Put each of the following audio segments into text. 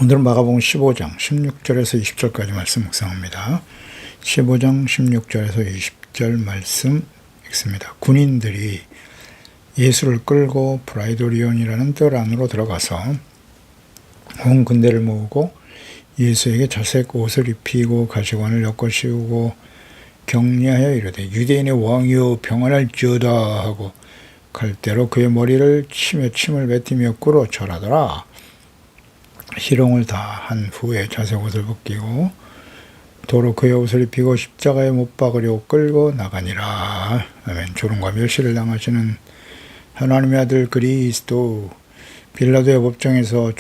오늘 마가복음 15장 16절에서 20절까지 말씀 묵상합니다. 15장 16절에서 20절 말씀 읽습니다. 군인들이 예수를 끌고 브라이도리온이라는 뜰 안으로 들어가서 온 군대를 모으고 예수에게 자색 옷을 입히고 가시관을 엮어 씌우고 격려하여 이르되 유대인의 왕이여 평안할지어다 하고 갈대로 그의 머리를 치며 침을 뱉으며 꿇어 절하더라. 희롱을 다 한 후에 자색 옷을 벗기고 도로 그의 옷을 입히고 십자가에 못 박으려 끌고 나가니라. 아멘. 조롱과 멸시를 당하시는 하나님의 아들 그리스도, 빌라도의 법정에서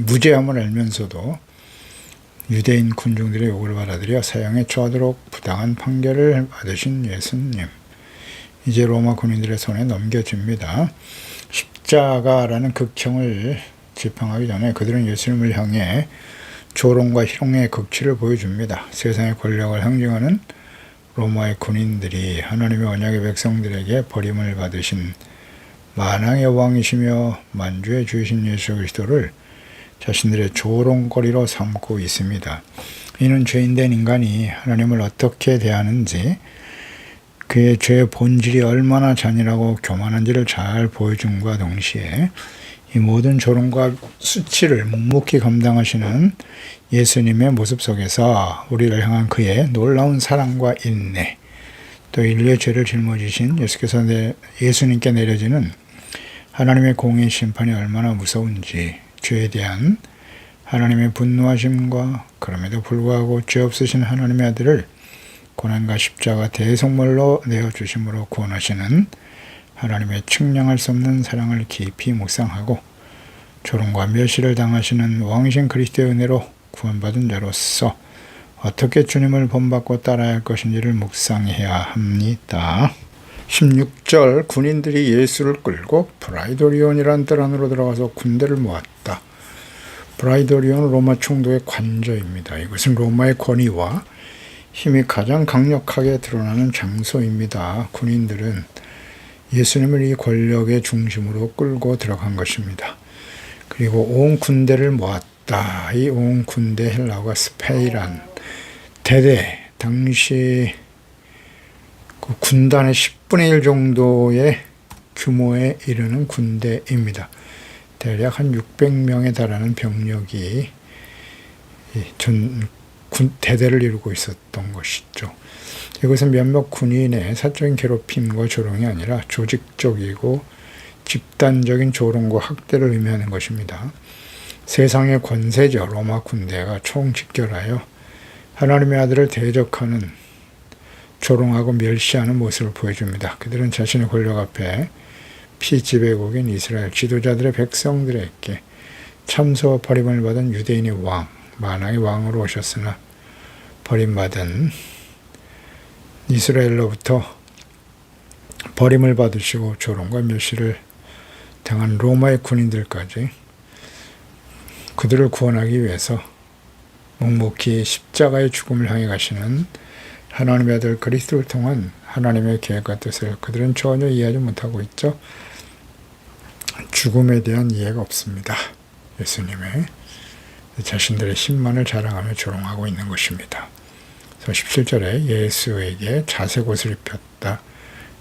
무죄함을 알면서도 유대인 군중들의 욕을 받아들여 사형에 처하도록 부당한 판결을 받으신 예수님, 이제 로마 군인들의 손에 넘겨집니다. 십자가라는 극형을 지팡하기 전에 그들은 예수님을 향해 조롱과 희롱의 극치를 보여줍니다. 세상의 권력을 상징하는 로마의 군인들이 하나님의 언약의 백성들에게 버림을 받으신 만왕의 왕이시며 만주의 주이신 예수 그리스도를 자신들의 조롱거리로 삼고 있습니다. 이는 죄인된 인간이 하나님을 어떻게 대하는지, 그의 죄의 본질이 얼마나 잔인하고 교만한지를 잘 보여줌과 동시에 이 모든 조롱과 수치를 묵묵히 감당하시는 예수님의 모습 속에서 우리를 향한 그의 놀라운 사랑과 인내, 또 인류의 죄를 짊어지신 예수님께 내려지는 하나님의 공의 심판이 얼마나 무서운지, 죄에 대한 하나님의 분노하심과 그럼에도 불구하고 죄 없으신 하나님의 아들을 고난과 십자가 대속물로 내어주심으로 구원하시는 하나님의 측량할 수 없는 사랑을 깊이 묵상하고 조롱과 멸시를 당하시는 왕이신 그리스도의 은혜로 구원받은 자로서 어떻게 주님을 본받고 따라야 할 것인지를 묵상해야 합니다. 16절, 군인들이 예수를 끌고 브라이도리온이라는 뜰 안으로 들어가서 군대를 모았다. 브라이도리온은 로마 총독의 관저입니다. 이것은 로마의 권위와 힘이 가장 강력하게 드러나는 장소입니다. 군인들은 예수님을 이 권력의 중심으로 끌고 들어간 것입니다. 그리고 온 군대를 모았다. 이 온 군대 헬라어가 스페이란, 대대, 당시 그 군단의 10분의 1 정도의 규모에 이르는 군대입니다. 대략 한 600명에 달하는 병력이 대대를 이루고 있었던 것이죠. 이것은 몇몇 군인의 사적인 괴롭힘과 조롱이 아니라 조직적이고 집단적인 조롱과 학대를 의미하는 것입니다. 세상의 권세죠. 로마 군대가 총집결하여 하나님의 아들을 대적하는, 조롱하고 멸시하는 모습을 보여줍니다. 그들은 자신의 권력 앞에 피지배국인 이스라엘 지도자들의 백성들에게 참소와 버림을 받은 유대인의 왕, 만왕의 왕으로 오셨으나 버림받은 이스라엘로부터 버림을 받으시고 조롱과 멸시를 당한 로마의 군인들까지 그들을 구원하기 위해서 묵묵히 십자가의 죽음을 향해 가시는 하나님의 아들 그리스도를 통한 하나님의 계획과 뜻을 그들은 전혀 이해하지 못하고 있죠. 죽음에 대한 이해가 없습니다. 예수님의 자신들의 힘만을 자랑하며 조롱하고 있는 것입니다. 17절에 예수에게 자색 옷을 입혔다.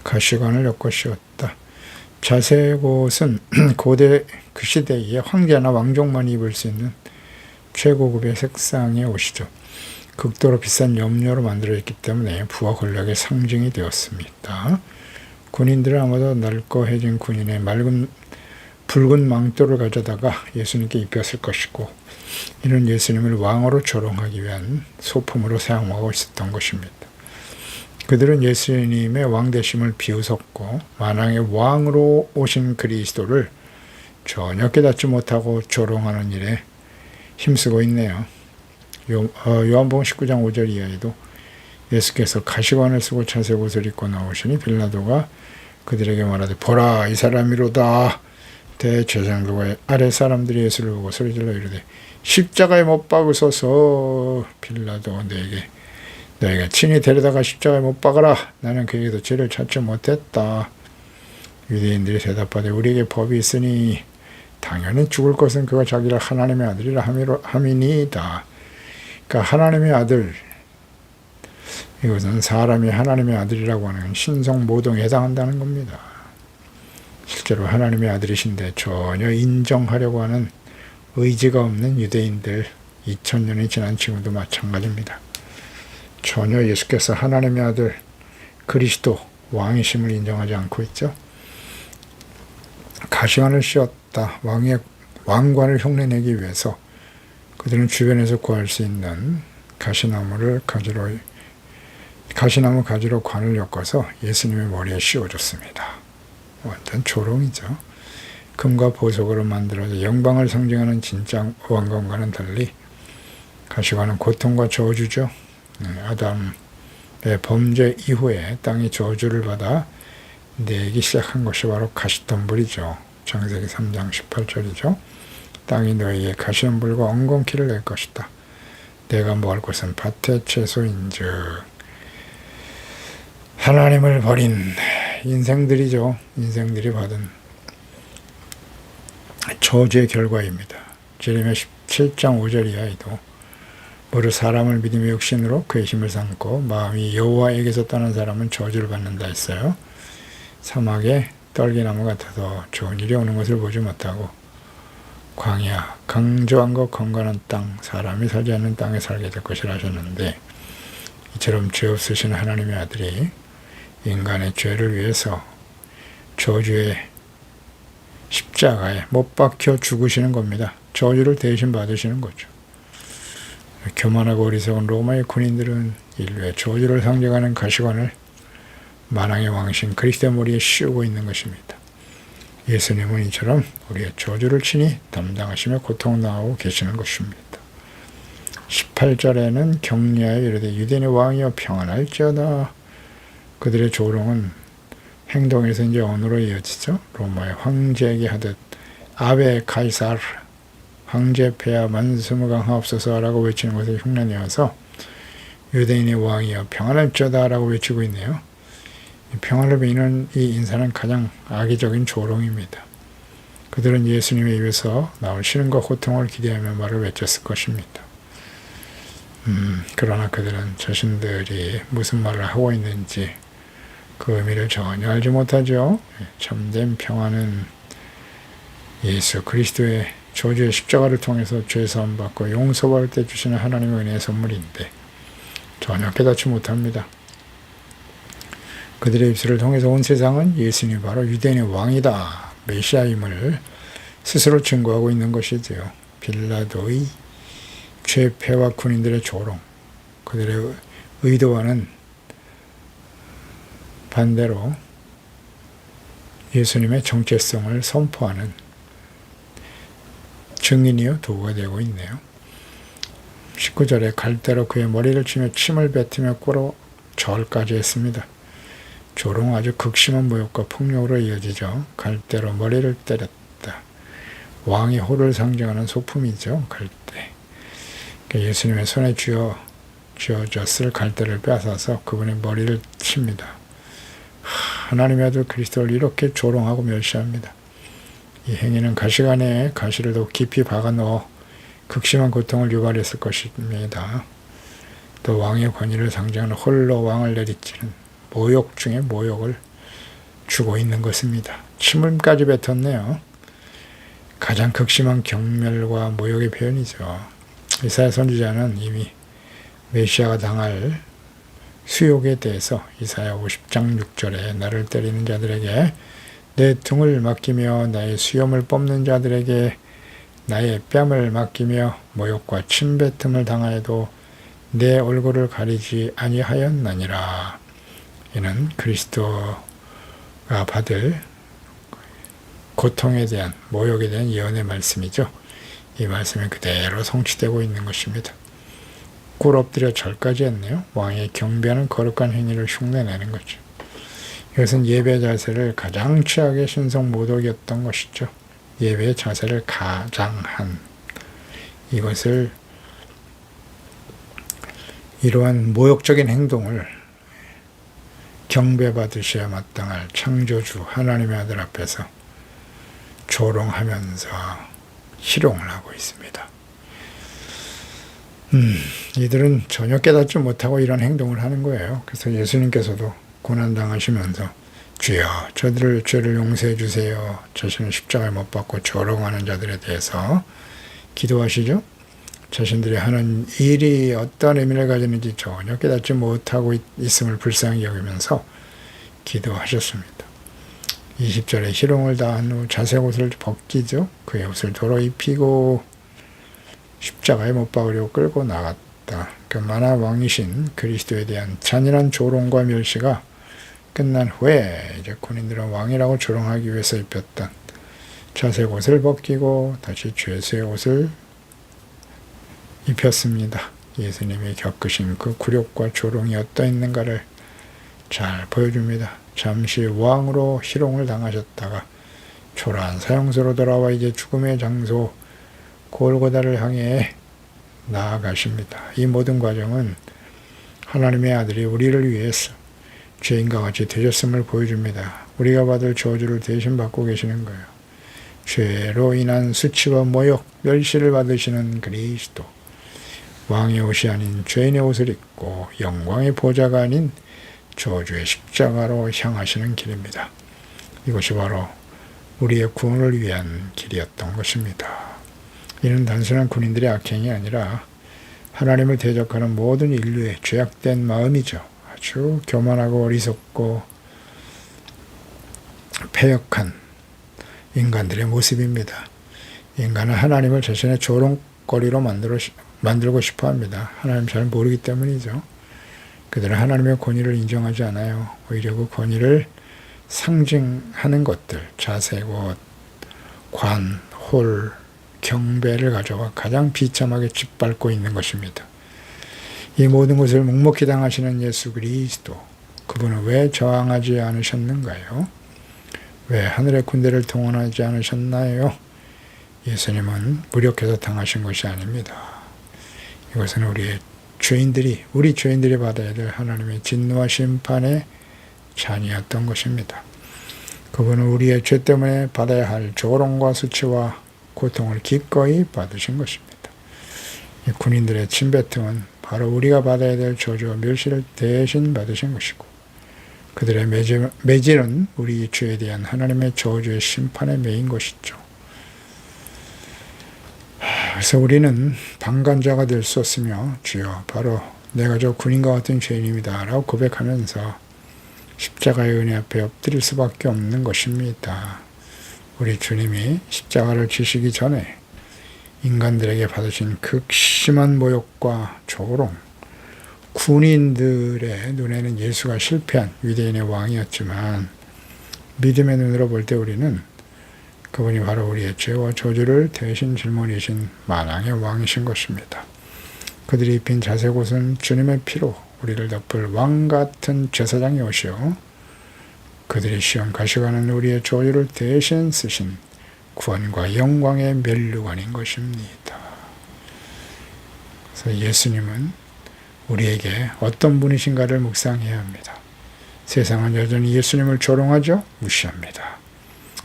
가시관을 엮어 씌웠다. 자색 옷은 그 시대에 황제나 왕족만 입을 수 있는 최고급의 색상의 옷이죠. 극도로 비싼 염료로 만들어졌기 때문에 부와 권력의 상징이 되었습니다. 군인들은 아마도 낡고해진 군인의 붉은 망토를 가져다가 예수님께 입혔을 것이고, 이는 예수님을 왕으로 조롱하기 위한 소품으로 사용하고 있었던 것입니다. 그들은 예수님의 왕되심을 비웃었고 만왕의 왕으로 오신 그리스도를 전혀 깨닫지 못하고 조롱하는 일에 힘쓰고 있네요. 요한복음 19장 5절 이하에도 예수께서 가시관을 쓰고 자색 옷을 입고 나오시니 빌라도가 그들에게 말하되 보라 이 사람이로다. 대제사장들과 아래 사람들이 예수를 보고 소리질러 이르되 십자가에 못 박으소서. 빌라도 너희가 친히 데려다가 십자가에 못 박아라. 나는 그에게도 죄를 찾지 못했다. 유대인들이 대답하되 우리에게 법이 있으니 당연히 죽을 것은 그가 자기를 하나님의 아들이라 함이니이다. 그러니까 하나님의 아들, 이것은 사람이 하나님의 아들이라고 하는 신성모독에 해당한다는 겁니다. 실제로 하나님의 아들이신데 전혀 인정하려고 하는 의지가 없는 유대인들 2000년이 지난 지금도 마찬가지입니다. 전혀 예수께서 하나님의 아들 그리스도 왕이심을 인정하지 않고 있죠. 가시관을 씌웠다. 왕관을 흉내내기 위해서 그들은 주변에서 구할 수 있는 가시나무 가지로 관을 엮어서 예수님의 머리에 씌워줬습니다. 완전 조롱이죠. 금과 보석으로 만들어져 영광을 상징하는 진짜 왕관과는 달리 가시관은 고통과 저주죠. 아담의 범죄 이후에 땅이 저주를 받아 내기 시작한 것이 바로 가시덤불이죠. 창세기 3장 18절이죠. 땅이 너희에게 가시덤불과 엉겅퀴를 낼 것이다. 내가 먹을 것은 밭의 채소인즉. 하나님을 버린 인생들이죠. 인생들이 받은 저주의 결과입니다. 제레미야 17장 5절 이하에도 무릇 사람을 믿음의 육신으로 그의 힘을 삼고 마음이 여호와에게서 떠난 사람은 저주를 받는다 했어요. 사막에 떨기나무 같아서 좋은 일이 오는 것을 보지 못하고 광야, 강조한 것 건강한 땅, 사람이 살지 않는 땅에 살게 될 것이라 하셨는데, 이처럼 죄 없으신 하나님의 아들이 인간의 죄를 위해서 저주의 십자가에 못 박혀 죽으시는 겁니다. 저주를 대신 받으시는 거죠. 교만하고 어리석은 로마의 군인들은 인류의 저주를 상징하는 가시관을 만왕의 왕신 그리스도의 머리에 씌우고 있는 것입니다. 예수님은 이처럼 우리의 저주를 친히 담당하시며 고통당하고 계시는 것입니다. 18절에는 격려하여 이르되 유대인의 왕이여 평안할지어다. 그들의 조롱은 행동에서 이제 언어로 이어지죠. 로마의 황제에게 하듯 아베 카이사르, 황제 폐하 만수무강하옵소서라고 외치는 것을 흉내내어서 유대인의 왕이여 평안할지어다 라고 외치고 있네요. 평안을 비는 이 인사는 가장 악의적인 조롱입니다. 그들은 예수님의 입에서 나올 신음과 고통을 기대하며 말을 외쳤을 것입니다. 그러나 그들은 자신들이 무슨 말을 하고 있는지 그 의미를 전혀 알지 못하죠. 참된 평안은 예수 그리스도의 저주의 십자가를 통해서 죄사함 받고 용서받을 때 주시는 하나님의 은혜의 선물인데 전혀 깨닫지 못합니다. 그들의 입술을 통해서 온 세상은 예수님이 바로 유대인의 왕이다, 메시아임을 스스로 증거하고 있는 것이지요. 빌라도의 죄패와 군인들의 조롱, 그들의 의도와는 반대로 예수님의 정체성을 선포하는 증인이요 도구가 되고 있네요. 19절에 갈대로 그의 머리를 치며 침을 뱉으며 꿇어 절까지 했습니다. 조롱 아주 극심한 모욕과 폭력으로 이어지죠. 갈대로 머리를 때렸다. 왕의 호를 상징하는 소품이죠. 갈대. 예수님의 손에 쥐어졌을 갈대를 빼앗아서 그분의 머리를 칩니다. 하나님의 아들 그리스도를 이렇게 조롱하고 멸시합니다. 이 행위는 가시관에 가시를 더 깊이 박아넣어 극심한 고통을 유발했을 것입니다. 또 왕의 권위를 상징하는 홀로 왕을 내리치는 모욕 중에 모욕을 주고 있는 것입니다. 침을까지 뱉었네요. 가장 극심한 경멸과 모욕의 표현이죠. 이사야 선지자는 이미 메시아가 당할 수욕에 대해서 이사야 50장 6절에 나를 때리는 자들에게 내 등을 맡기며 나의 수염을 뽑는 자들에게 나의 뺨을 맡기며 모욕과 침뱉음을 당하여도 내 얼굴을 가리지 아니하였나니라. 이는 그리스도가 받을 고통에 대한 모욕에 대한 예언의 말씀이죠. 이 말씀이 그대로 성취되고 있는 것입니다. 꿇 엎드려 절까지 했네요. 왕의 경배하는 거룩한 행위를 흉내내는 거죠. 이것은 예배 자세를 가장 취하게 신성모독이었던 것이죠. 예배의 자세를 가장 한 이것을 이러한 모욕적인 행동을 경배받으셔야 마땅할 창조주 하나님의 아들 앞에서 조롱하면서 희롱을 하고 있습니다. 이들은 전혀 깨닫지 못하고 이런 행동을 하는 거예요. 그래서 예수님께서도 고난당하시면서 주여 저들을 죄를 용서해 주세요. 자신은 십자가에 못 박고 조롱하는 자들에 대해서 기도하시죠. 자신들이 하는 일이 어떤 의미를 가지는지 전혀 깨닫지 못하고 있음을 불쌍히 여기면서 기도하셨습니다. 20절에 희롱을 다한 후 자색 옷을 벗기죠. 그의 옷을 도로 입히고 십자가에 못 박으려고 끌고 나갔다. 만화 왕이신 그리스도에 대한 잔인한 조롱과 멸시가 끝난 후에 이제 군인들은 왕이라고 조롱하기 위해서 입혔던 자색 옷을 벗기고 다시 죄수의 옷을 입혔습니다. 예수님이 겪으신 그 굴욕과 조롱이 어떠했는가를 잘 보여줍니다. 잠시 왕으로 희롱을 당하셨다가 초라한 사형소로 돌아와 이제 죽음의 장소 골고다를 향해 나아가십니다. 이 모든 과정은 하나님의 아들이 우리를 위해서 죄인과 같이 되셨음을 보여줍니다. 우리가 받을 저주를 대신 받고 계시는 거예요. 죄로 인한 수치와 모욕, 멸시를 받으시는 그리스도. 왕의 옷이 아닌 죄인의 옷을 입고 영광의 보좌가 아닌 저주의 십자가로 향하시는 길입니다. 이것이 바로 우리의 구원을 위한 길이었던 것입니다. 이는 단순한 군인들의 악행이 아니라 하나님을 대적하는 모든 인류의 죄악된 마음이죠. 아주 교만하고 어리석고 패역한 인간들의 모습입니다. 인간은 하나님을 자신의 조롱거리로 만들고 싶어 합니다. 하나님 잘 모르기 때문이죠. 그들은 하나님의 권위를 인정하지 않아요. 오히려 그 권위를 상징하는 것들, 자색, 옷, 관, 홀, 경배를 가져와 가장 비참하게 짓밟고 있는 것입니다. 이 모든 것을 묵묵히 당하시는 예수 그리스도, 그분은 왜 저항하지 않으셨는가요? 왜 하늘의 군대를 동원하지 않으셨나요? 예수님은 무력해서 당하신 것이 아닙니다. 이것은 우리 죄인들이 받아야 될 하나님의 진노와 심판의 잔이었던 것입니다. 그분은 우리의 죄 때문에 받아야 할 조롱과 수치와 고통을 기꺼이 받으신 것입니다. 이 군인들의 침뱉음은 바로 우리가 받아야 될 저주와 멸시를 대신 받으신 것이고, 그들의 매질은 우리 죄에 대한 하나님의 저주의 심판에 매인 것이죠. 그래서 우리는 방관자가 될 수 없으며 주여 바로 내가 저 군인과 같은 죄인입니다 라고 고백하면서 십자가의 은혜 앞에 엎드릴 수밖에 없는 것입니다. 우리 주님이 십자가를 지시기 전에 인간들에게 받으신 극심한 모욕과 조롱, 군인들의 눈에는 예수가 실패한 유대인의 왕이었지만 믿음의 눈으로 볼 때 우리는 그분이 바로 우리의 죄와 저주를 대신 짊어지신 만왕의 왕이신 것입니다. 그들이 입힌 자색 옷은 주님의 피로 우리를 덮을 왕같은 제사장이 오시오 그들이 시험 가시가는 우리의 저주를 대신 쓰신 구원과 영광의 면류관인 것입니다. 그래서 예수님은 우리에게 어떤 분이신가를 묵상해야 합니다. 세상은 여전히 예수님을 조롱하죠? 무시합니다.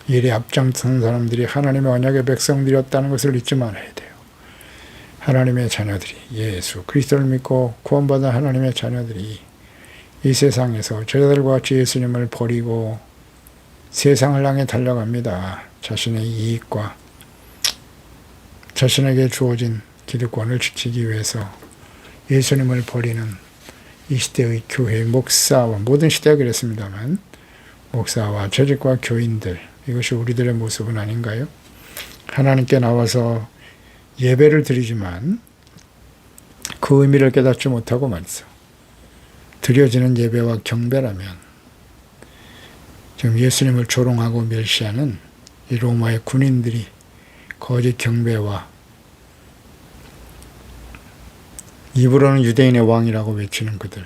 일에 앞장선 사람들이 하나님의 언약의 백성들이었다는 것을 잊지 말아야 돼요. 하나님의 자녀들이 예수 그리스도를 믿고 구원받은 하나님의 자녀들이 이 세상에서 제자들과 같이 예수님을 버리고 세상을 향해 달려갑니다. 자신의 이익과 자신에게 주어진 기득권을 지키기 위해서 예수님을 버리는 이 시대의 교회, 목사와 모든 시대가 그랬습니다만 목사와 재직과 교인들, 이것이 우리들의 모습은 아닌가요? 하나님께 나와서 예배를 드리지만 그 의미를 깨닫지 못하고 말이죠. 드려지는 예배와 경배라면 지금 예수님을 조롱하고 멸시하는 이 로마의 군인들이 거짓 경배와 입으로는 유대인의 왕이라고 외치는 그들,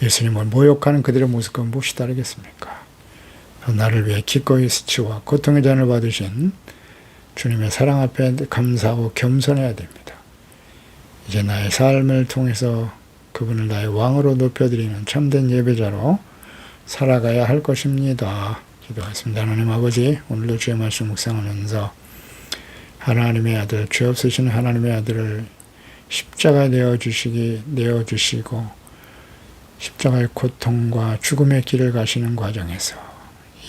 예수님을 모욕하는 그들의 모습과 무엇이 다르겠습니까? 나를 위해 기꺼이 수치와 고통의 잔을 받으신 주님의 사랑 앞에 감사하고 겸손해야 됩니다. 이제 나의 삶을 통해서 그분을 나의 왕으로 높여드리는 참된 예배자로 살아가야 할 것입니다. 기도하겠습니다. 하나님 아버지, 오늘도 주의 말씀 묵상하면서 하나님의 아들, 죄 없으신 하나님의 아들을 십자가에 내어주시고 십자가의 고통과 죽음의 길을 가시는 과정에서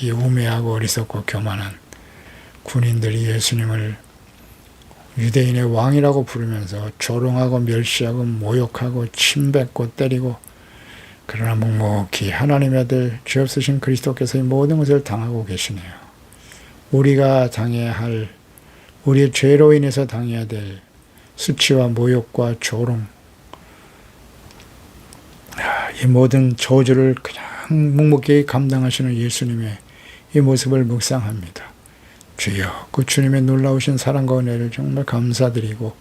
이 우매하고 어리석고 교만한 군인들이 예수님을 유대인의 왕이라고 부르면서 조롱하고 멸시하고 모욕하고 침뱉고 때리고, 그러나 묵묵히 하나님의 아들 죄 없으신 그리스도께서 이 모든 것을 당하고 계시네요. 우리가 당해야 할, 우리의 죄로 인해서 당해야 될 수치와 모욕과 조롱, 이 모든 저주를 그냥 묵묵히 감당하시는 예수님의 이 모습을 묵상합니다. 주여, 그 주님의 놀라우신 사랑과 은혜를 정말 감사드리고,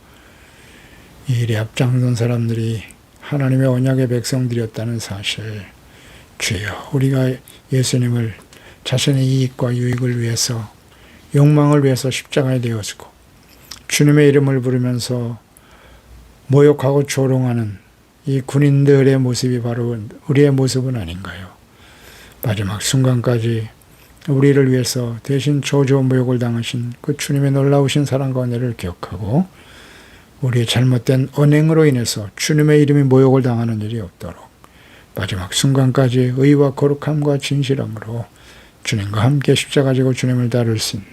이 일에 앞장선 사람들이 하나님의 언약의 백성들이었다는 사실, 주여, 우리가 예수님을 자신의 이익과 유익을 위해서, 욕망을 위해서 십자가에 내어주고 주님의 이름을 부르면서 모욕하고 조롱하는 이 군인들의 모습이 바로 우리의 모습은 아닌가요? 마지막 순간까지 우리를 위해서 대신 저주와 모욕을 당하신 그 주님의 놀라우신 사랑과 은혜를 기억하고, 우리의 잘못된 언행으로 인해서 주님의 이름이 모욕을 당하는 일이 없도록 마지막 순간까지 의와 거룩함과 진실함으로 주님과 함께 십자가 지고 주님을 따를 수 있는,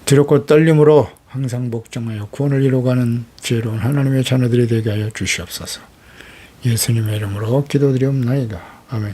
두렵고 떨림으로 항상 복종하여 구원을 이루어가는 지혜로운 하나님의 자녀들이 되게 하여 주시옵소서. 예수님의 이름으로 기도드리옵나이다. 아멘.